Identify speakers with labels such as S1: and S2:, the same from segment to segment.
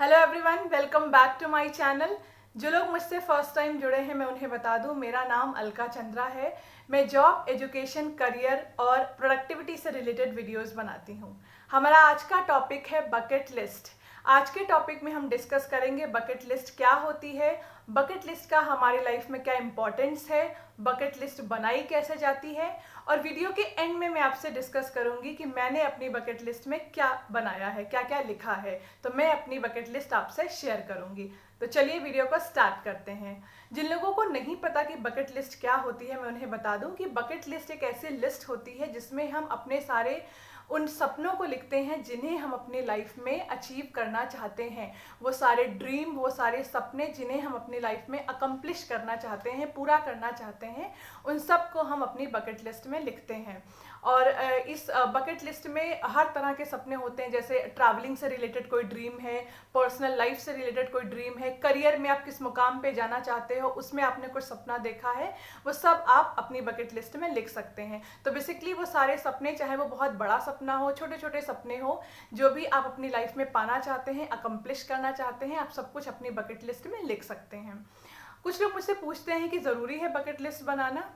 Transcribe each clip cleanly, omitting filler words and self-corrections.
S1: Hello everyone, welcome back to my channel. जो लोग मुझसे फर्स्ट टाइम जुड़े हैं मैं उन्हें बता दूं, मेरा नाम अलका चंद्रा है। मैं जॉब, एजुकेशन, करियर और प्रोडक्टिविटी से रिलेटेड वीडियोस बनाती हूं। हमारा आज का टॉपिक है बकेट लिस्ट। आज के टॉपिक में हम डिस्कस करेंगे बकेट लिस्ट क्या होती है, बकेट लिस्ट का हमारी लाइफ में क्या इंपॉर्टेंस है, बकेट लिस्ट बनाई कैसे जाती है, और वीडियो के एंड में मैं आपसे डिस्कस करूंगी कि मैंने अपनी बकेट लिस्ट में क्या बनाया है, क्या क्या लिखा है। तो मैं अपनी बकेट लिस्ट आपसे शेयर करूंगी। तो चलिए वीडियो को स्टार्ट करते हैं। जिन लोगों को नहीं पता कि बकेट लिस्ट क्या होती है, मैं उन्हें बता दूं कि बकेट लिस्ट एक ऐसी लिस्ट होती है जिसमें हम अपने सारे उन सपनों को लिखते हैं जिन्हें हम अपनी लाइफ में अचीव करना चाहते हैं। वो सारे ड्रीम, वो सारे सपने जिन्हें हम अपनी लाइफ में अकम्प्लिश करना चाहते हैं, पूरा करना चाहते हैं, उन सब को हम अपनी बकेट लिस्ट में लिखते हैं। और इस बकेट लिस्ट में हर तरह के सपने होते हैं, जैसे ट्रैवलिंग से रिलेटेड कोई ड्रीम है, पर्सनल लाइफ से रिलेटेड कोई ड्रीम है, करियर में आप किस मुकाम पे जाना चाहते हो उसमें आपने कुछ सपना देखा है, वो सब आप अपनी बकेट लिस्ट में लिख सकते हैं। तो बेसिकली वो सारे सपने, चाहे वो बहुत बड़ा सपना हो, छोटे छोटे सपने हो, जो भी आप अपनी लाइफ में पाना चाहते हैं, अकम्प्लिश करना चाहते हैं, आप सब कुछ अपनी बकेट लिस्ट में लिख सकते हैं। कुछ लोग मुझसे पूछते हैं कि ज़रूरी है बकेट लिस्ट बनाना,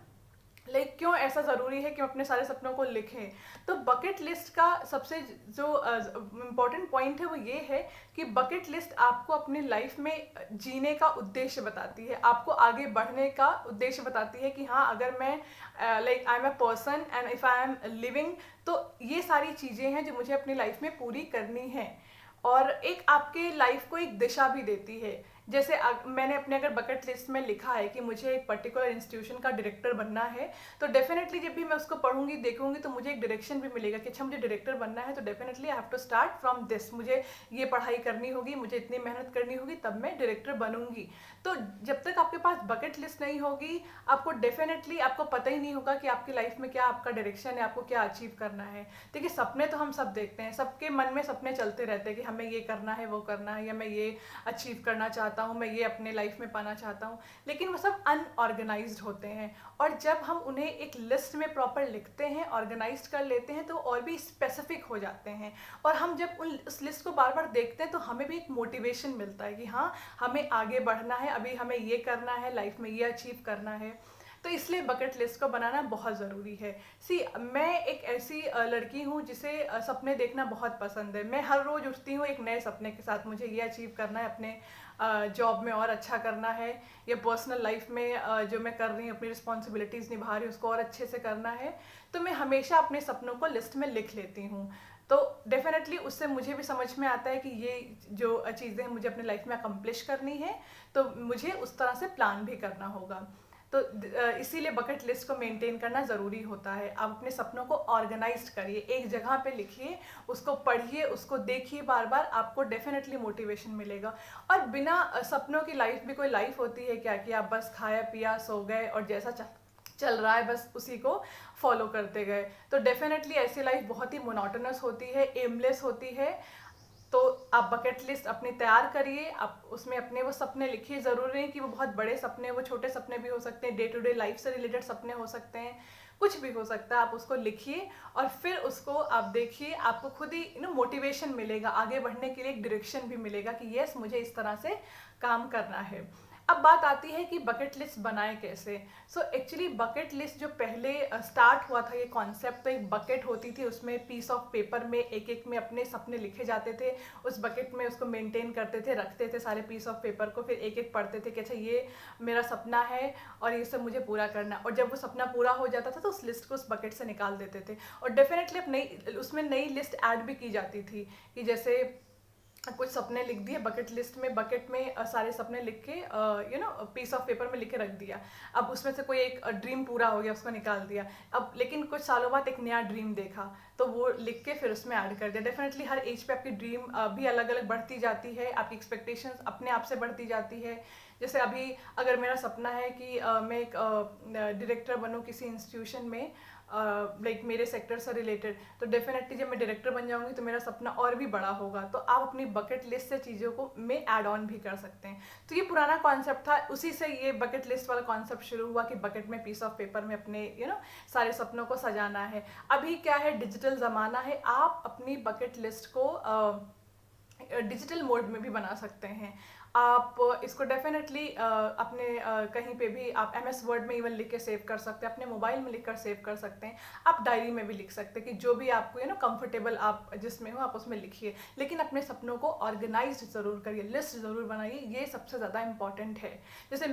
S1: लाइक क्यों ऐसा ज़रूरी है कि हम अपने सारे सपनों को लिखें। तो बकेट लिस्ट का सबसे जो इम्पॉर्टेंट पॉइंट है वो ये है कि बकेट लिस्ट आपको अपनी लाइफ में जीने का उद्देश्य बताती है, आपको आगे बढ़ने का उद्देश्य बताती है कि हाँ, अगर मैं like I am a person and if I am living, तो ये सारी चीज़ें हैं जो मुझे अपनी लाइफ में पूरी करनी है। और एक आपके लाइफ को एक दिशा भी देती है। जैसे मैंने अपने अगर बकेट लिस्ट में लिखा है कि मुझे एक पर्टिकुलर इंस्टीट्यूशन का डायरेक्टर बनना है, तो डेफिनेटली जब भी मैं उसको पढ़ूंगी, देखूंगी, तो मुझे एक डायरेक्शन भी मिलेगा कि अच्छा, मुझे डायरेक्टर बनना है तो definitely I have to start from this, मुझे ये पढ़ाई करनी होगी, मुझे इतनी मेहनत करनी होगी, तब मैं डायरेक्टर बनूंगी। तो जब तक आपके पास बकेट लिस्ट नहीं होगी, आपको डेफिनेटली आपको पता ही नहीं होगा कि आपकी लाइफ में क्या आपका डायरेक्शन है, आपको क्या अचीव करना है। देखिए, सपने तो हम सब देखते हैं, सबके मन में सपने चलते रहते हैं कि हमें ये करना है, वो करना है, या मैं ये अचीव करना चाहता हूँ, मैं ये अपने लाइफ में पाना चाहता हूँ, लेकिन वो सब अनऑर्गेनाइज्ड होते हैं। और जब हम उन्हें एक लिस्ट में प्रॉपर लिखते हैं, ऑर्गेनाइज कर लेते हैं, तो और भी स्पेसिफिक हो जाते हैं। और हम जब उस लिस्ट को बार बार देखते हैं तो हमें भी एक मोटिवेशन मिलता है कि हाँ, हमें आगे बढ़ना है, अभी हमें ये करना है, लाइफ में ये अचीव करना है। तो इसलिए बकेट लिस्ट को बनाना बहुत ज़रूरी है। सी, मैं एक ऐसी लड़की हूँ जिसे सपने देखना बहुत पसंद है। मैं हर रोज़ उठती हूँ एक नए सपने के साथ, मुझे ये अचीव करना है, अपने जॉब में और अच्छा करना है, या पर्सनल लाइफ में जो मैं कर रही हूँ, अपनी रिस्पॉन्सिबिलिटीज़ निभा रही हूँ, उसको और अच्छे से करना है। तो मैं हमेशा अपने सपनों को लिस्ट में लिख लेती हूँ। तो डेफिनेटली उससे मुझे भी समझ में आता है कि ये जो चीज़ें मुझे अपनी लाइफ में अकम्प्लिश करनी है, तो मुझे उस तरह से प्लान भी करना होगा। तो इसीलिए बकेट लिस्ट को मेंटेन करना ज़रूरी होता है। आप अपने सपनों को ऑर्गेनाइज्ड करिए, एक जगह पे लिखिए, उसको पढ़िए, उसको देखिए बार बार, आपको डेफिनेटली मोटिवेशन मिलेगा। और बिना सपनों की लाइफ भी कोई लाइफ होती है क्या, कि आप बस खाया पिया सो गए और जैसा चल रहा है बस उसी को फॉलो करते गए। तो डेफिनेटली ऐसी लाइफ बहुत ही मोनोटोनस होती है, एमलेस होती है। तो आप बकेट लिस्ट अपनी तैयार करिए, आप उसमें अपने वो सपने लिखिए। ज़रूरी नहीं कि वो बहुत बड़े सपने, वो छोटे सपने भी हो सकते हैं, डे टू डे लाइफ से रिलेटेड सपने हो सकते हैं, कुछ भी हो सकता है। आप उसको लिखिए और फिर उसको आप देखिए, आपको खुद ही मोटिवेशन मिलेगा, आगे बढ़ने के लिए एक डायरेक्शन भी मिलेगा कि यस, मुझे इस तरह से काम करना है। अब बात आती है कि बकेट लिस्ट बनाए कैसे। सो एक्चुअली बकेट लिस्ट जो पहले स्टार्ट हुआ था ये कॉन्सेप्ट, तो एक बकेट होती थी, उसमें पीस ऑफ पेपर में एक एक में अपने सपने लिखे जाते थे। उस बकेट में उसको मेंटेन करते थे, रखते थे सारे पीस ऑफ पेपर को, फिर एक एक पढ़ते थे कि अच्छा, ये मेरा सपना है और ये सब मुझे पूरा करना है। और जब वो सपना पूरा हो जाता था तो उस लिस्ट को उस बकेट से निकाल देते थे। और डेफिनेटली अब नई, उसमें नई लिस्ट ऐड भी की जाती थी कि जैसे कुछ सपने लिख दिए बकेट लिस्ट में, बकेट में सारे सपने लिख के पीस ऑफ पेपर में लिख के रख दिया। अब उसमें से कोई एक ड्रीम पूरा हो गया, उसको निकाल दिया। अब लेकिन कुछ सालों बाद एक नया ड्रीम देखा तो वो लिख के फिर उसमें ऐड कर दिया। डेफिनेटली हर एज पे आपकी ड्रीम भी अलग अलग बढ़ती जाती है, आपकी एक्सपेक्टेशंस अपने आप से बढ़ती जाती है। जैसे अभी अगर मेरा सपना है कि मैं एक डायरेक्टर बनूँ किसी इंस्टीट्यूशन में, लाइक मेरे सेक्टर से रिलेटेड, तो डेफिनेटली जब मैं डायरेक्टर बन जाऊंगी तो मेरा सपना और भी बड़ा होगा। तो आप अपनी बकेट लिस्ट से चीज़ों को में ऐड ऑन भी कर सकते हैं। तो ये पुराना कॉन्सेप्ट था, उसी से ये बकेट लिस्ट वाला कॉन्सेप्ट शुरू हुआ कि बकेट में पीस ऑफ पेपर में अपने सारे सपनों को सजाना है। अभी क्या है, डिजिटल ज़माना है, आप अपनी बकेट लिस्ट को डिजिटल मोड में भी बना सकते हैं। आप इसको डेफिनेटली अपने कहीं पे भी आप MS वर्ड में इवन लिख के सेव कर सकते हैं, अपने मोबाइल में लिख कर सेव कर सकते हैं, आप डायरी में भी लिख सकते हैं कि जो भी आपको कंफर्टेबल आप जिसमें हो आप उसमें लिखिए। लेकिन अपने सपनों को ऑर्गेनाइज ज़रूर करिए, लिस्ट ज़रूर बनाइए, ये सबसे ज़्यादा इंपॉर्टेंट है। जैसे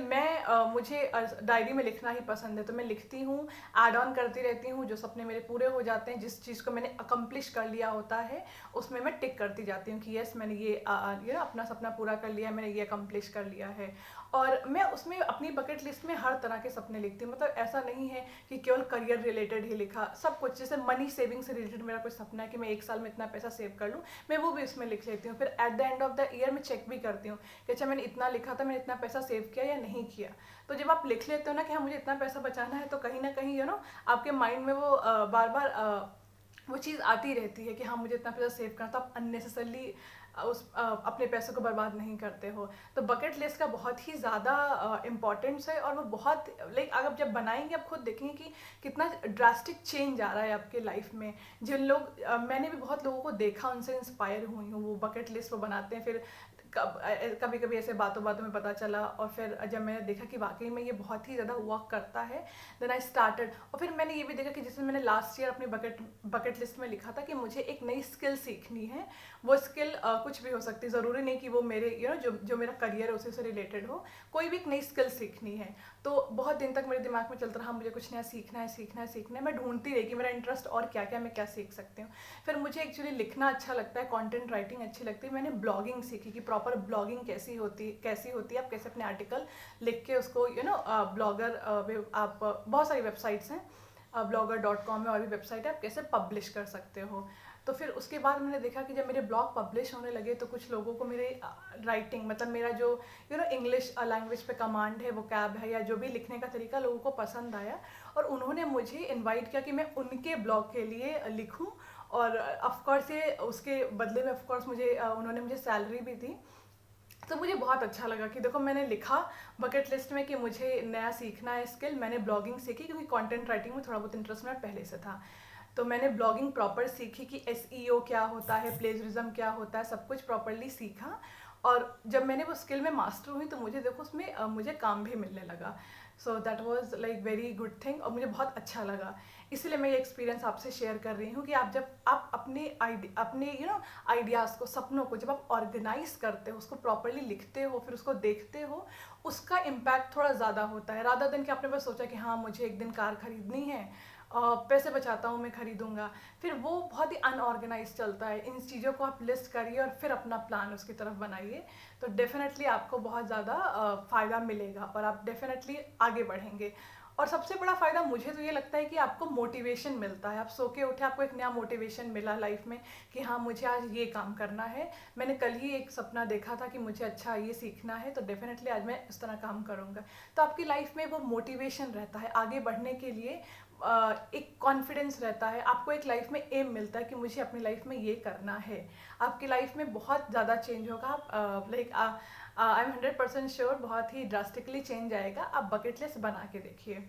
S1: मुझे डायरी में लिखना ही पसंद है, तो मैं लिखती हूँ, ऐड ऑन करती रहती हूँ, जो सपने मेरे पूरे हो जाते हैं, जिस चीज़ को मैंने अकम्प्लिश कर लिया होता है उसमें मैं टिक करती जाती हूँ कि यस मैंने ये अपना सपना पूरा कर लिया, मैंने ये अकम्प्लिश कर लिया है। और मैं उसमें अपनी बकेट लिस्ट में हर तरह के सपने लिखती हूँ, मतलब ऐसा नहीं है कि केवल करियर रिलेटेड ही लिखा, सब कुछ। जैसे मनी सेविंग से रिलेटेड मेरा कोई सपना है कि मैं 1 साल में इतना पैसा सेव कर लूँ, मैं वो भी उसमें लिख लेती हूँ। फिर at the end of the year मैं चेक भी करती हूँ कि अच्छा मैंने इतना लिखा था, मैंने इतना पैसा सेव किया या नहीं किया। तो जब आप लिख लेते हो ना कि हाँ मुझे इतना पैसा बचाना है, तो कहीं ना कहीं आपके माइंड में वो बार बार वो चीज़ आती रहती है कि हाँ मुझे इतना पैसा सेव करना, तो आप अननेसेसरली अपने पैसों को बर्बाद नहीं करते हो। तो बकेट लिस्ट का बहुत ही ज़्यादा इम्पोर्टेंस है, और वो बहुत लाइक अगर जब बनाएंगे आप खुद देखेंगे कि कितना ड्रास्टिक चेंज आ रहा है आपके लाइफ में। जिन लोग मैंने भी बहुत लोगों को देखा, उनसे इंस्पायर हुई हूँ, वो बकेट लिस्ट वो बनाते हैं। फिर कभी कभी ऐसे बातों बातों में पता चला, और फिर जब मैंने देखा कि वाकई में ये बहुत ही ज़्यादा वर्क करता है, देन आई स्टार्टेड। और फिर मैंने ये भी देखा कि जैसे मैंने लास्ट ईयर अपनी बकेट लिस्ट में लिखा था कि मुझे एक नई स्किल सीखनी है। वो स्किल कुछ भी हो सकती है, ज़रूरी नहीं कि वो मेरे जो मेरा करियर है उसी से रिलेटेड हो, कोई भी एक नई स्किल सीखनी है। तो बहुत दिन तक मेरे दिमाग में चलता रहा मुझे कुछ नया सीखना है, सीखना है, सीखना है। मैं ढूंढती रही कि मेरा इंटरेस्ट और क्या क्या, मैं क्या सीख सकती हूँ। फिर मुझे एक्चुअली लिखना अच्छा लगता है, कंटेंट राइटिंग अच्छी लगती है। मैंने ब्लॉगिंग सीखी कि प्रॉपर ब्लॉगिंग कैसी होती है, आप कैसे अपने आर्टिकल लिख के उसको ब्लॉगर आप बहुत सारी वेबसाइट्स हैं, blogger.com में और भी वेबसाइट है, आप कैसे पब्लिश कर सकते हो। तो फिर उसके बाद मैंने देखा कि जब मेरे ब्लॉग पब्लिश होने लगे तो कुछ लोगों को मेरे राइटिंग, मतलब मेरा जो इंग्लिश लैंग्वेज पे कमांड है, वो कैब है, या जो भी लिखने का तरीका लोगों को पसंद आया, और उन्होंने मुझे इनवाइट किया कि मैं उनके ब्लॉग के लिए लिखूं। और ऑफकोर्स ये उसके बदले में ऑफकोर्स उन्होंने मुझे सैलरी भी दी। तो मुझे बहुत अच्छा लगा कि देखो मैंने लिखा बकेट लिस्ट में कि मुझे नया सीखना है स्किल, मैंने ब्लॉगिंग सीखी क्योंकि कंटेंट राइटिंग में थोड़ा बहुत इंटरेस्ट मेरा पहले से था। तो मैंने ब्लॉगिंग प्रॉपर सीखी कि SEO क्या होता है, प्लेजरिज्म क्या होता है, सब कुछ प्रॉपरली सीखा। और जब मैंने वो स्किल में मास्टर हुई तो मुझे देखो उसमें मुझे काम भी मिलने लगा। So that was like very good thing, और मुझे बहुत अच्छा लगा। इसलिए मैं ये एक्सपीरियंस आपसे शेयर कर रही हूँ कि जब आप अपने आइडियाज़ को, सपनों को जब आप ऑर्गेनाइज करते हो, उसको प्रॉपरली लिखते हो, फिर उसको देखते हो, उसका इम्पैक्ट थोड़ा ज़्यादा होता है। रादर देन कि आपने बस सोचा कि हाँ मुझे एक दिन कार खरीदनी है, पैसे बचाता हूँ मैं खरीदूंगा, फिर वो बहुत ही अनऑर्गेनाइज चलता है। इन चीज़ों को आप लिस्ट करिए और फिर अपना प्लान उसकी तरफ बनाइए, तो डेफिनेटली आपको बहुत ज़्यादा फ़ायदा मिलेगा और आप डेफिनेटली आगे बढ़ेंगे। और सबसे बड़ा फ़ायदा मुझे तो ये लगता है कि आपको मोटिवेशन मिलता है। आप सो के उठे, आपको एक नया मोटिवेशन मिला लाइफ में कि हाँ मुझे आज ये काम करना है, मैंने कल ही एक सपना देखा था कि मुझे अच्छा ये सीखना है, तो डेफिनेटली आज मैं इस तरह काम करूँगा। तो आपकी लाइफ में वो मोटिवेशन रहता है आगे बढ़ने के लिए, एक कॉन्फिडेंस रहता है, आपको एक लाइफ में एम मिलता है कि मुझे अपनी लाइफ में ये करना है। आपकी लाइफ में बहुत ज़्यादा चेंज होगा। आप लाइक आई एम 100% श्योर बहुत ही ड्रास्टिकली चेंज आएगा। आप बकेट लिस्ट बना के देखिए।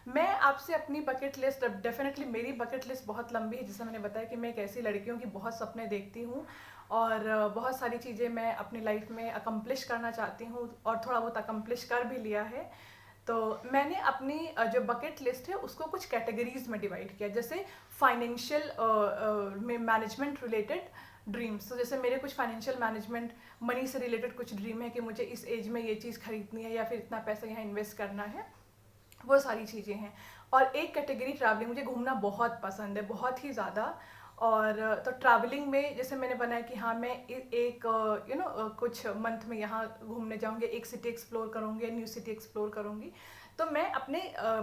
S1: मैं आपसे अपनी बकेट लिस्ट, डेफिनेटली मेरी बकेट लिस्ट बहुत लंबी है, जैसे मैंने बताया कि मैं एक ऐसी लड़की हूँ कि बहुत सपने देखती हूँ और बहुत सारी चीज़ें मैं अपनी लाइफ में अकम्प्लिश करना चाहती हूँ और थोड़ा बहुत अकम्प्लिश कर भी लिया है। तो मैंने अपनी जो बकेट लिस्ट है उसको कुछ कैटेगरीज में डिवाइड किया, जैसे फाइनेंशियल में मैनेजमेंट रिलेटेड ड्रीम्स। तो जैसे मेरे कुछ फाइनेंशियल मैनेजमेंट, मनी से रिलेटेड कुछ ड्रीम है कि मुझे इस एज में ये चीज़ खरीदनी है या फिर इतना पैसा यहाँ इन्वेस्ट करना है, वो सारी चीज़ें हैं। और एक कैटेगरी ट्रैवलिंग, मुझे घूमना बहुत पसंद है, बहुत ही ज़्यादा। और तो ट्रैवलिंग में जैसे मैंने बनाया कि हाँ मैं एक कुछ मंथ में यहाँ घूमने जाऊँगी, एक सिटी एक्सप्लोर करूँगी, न्यू सिटी एक्सप्लोर करूँगी। तो मैं अपने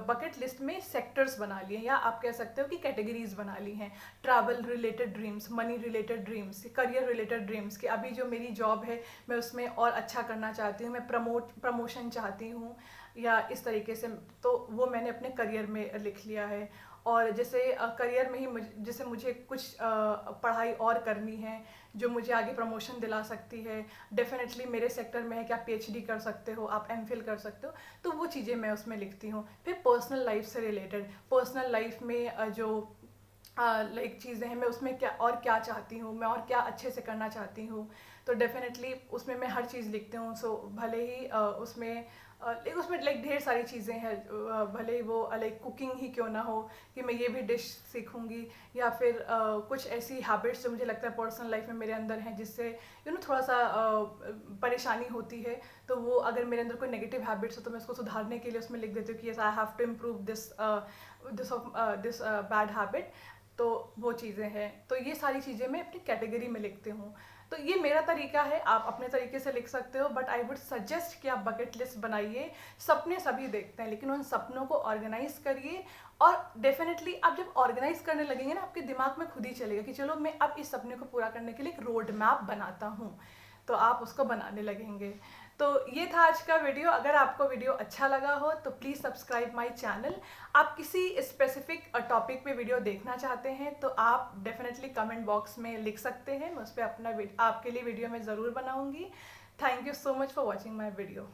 S1: बकेट लिस्ट में सेक्टर्स बना लिए, या आप कह सकते हो कि कैटेगरीज बना ली हैं। Travel related dreams, money related dreams, career related dreams, कि अभी जो मेरी जॉब है मैं उसमें और अच्छा करना चाहती हूँ, मैं प्रमोशन चाहती हूँ या इस तरीके से, तो वो मैंने अपने करियर में लिख लिया है। और जैसे करियर में ही जैसे मुझे कुछ पढ़ाई और करनी है जो मुझे आगे प्रमोशन दिला सकती है, डेफिनेटली मेरे सेक्टर में है कि आप PhD कर सकते हो, आप MPhil कर सकते हो, तो वो चीज़ें मैं उसमें लिखती हूँ। फिर पर्सनल लाइफ से रिलेटेड, पर्सनल लाइफ में जो लाइक चीज़ें हैं, मैं उसमें क्या चाहती हूँ, मैं और क्या अच्छे से करना चाहती हूँ, तो डेफिनेटली उसमें मैं हर चीज़ लिखती हूँ। सो भले ही उसमें लाइक ढेर सारी चीज़ें हैं, भले ही वो लाइक कुकिंग ही क्यों ना हो कि मैं ये भी डिश सीखूंगी, या फिर कुछ ऐसी हैबिट्स जो मुझे लगता है पर्सनल लाइफ में मेरे अंदर हैं जिससे थोड़ा सा परेशानी होती है, तो वो अगर मेरे अंदर कोई नेगेटिव हैबिट्स हो तो मैं उसको सुधारने के लिए उसमें लिख देती हूँ कि yes I have to improve this bad habit. तो वो चीज़ें हैं, तो ये सारी चीज़ें मैं अपनी कैटेगरी में लिखती हूँ। तो ये मेरा तरीका है, आप अपने तरीके से लिख सकते हो, बट आई वुड सजेस्ट कि आप बकेट लिस्ट बनाइए। सपने सभी देखते हैं, लेकिन उन सपनों को ऑर्गेनाइज करिए, और डेफिनेटली आप जब ऑर्गेनाइज करने लगेंगे ना, आपके दिमाग में खुद ही चलेगा कि चलो मैं अब इस सपने को पूरा करने के लिए एक रोड मैप बनाता हूँ, तो आप उसको बनाने लगेंगे। तो ये था आज का वीडियो। अगर आपको वीडियो अच्छा लगा हो तो प्लीज़ सब्सक्राइब माय चैनल। आप किसी स्पेसिफिक टॉपिक पे वीडियो देखना चाहते हैं तो आप डेफिनेटली कमेंट बॉक्स में लिख सकते हैं, मैं उस पर आपके लिए वीडियो मैं ज़रूर बनाऊंगी। Thank you so much for watching my video.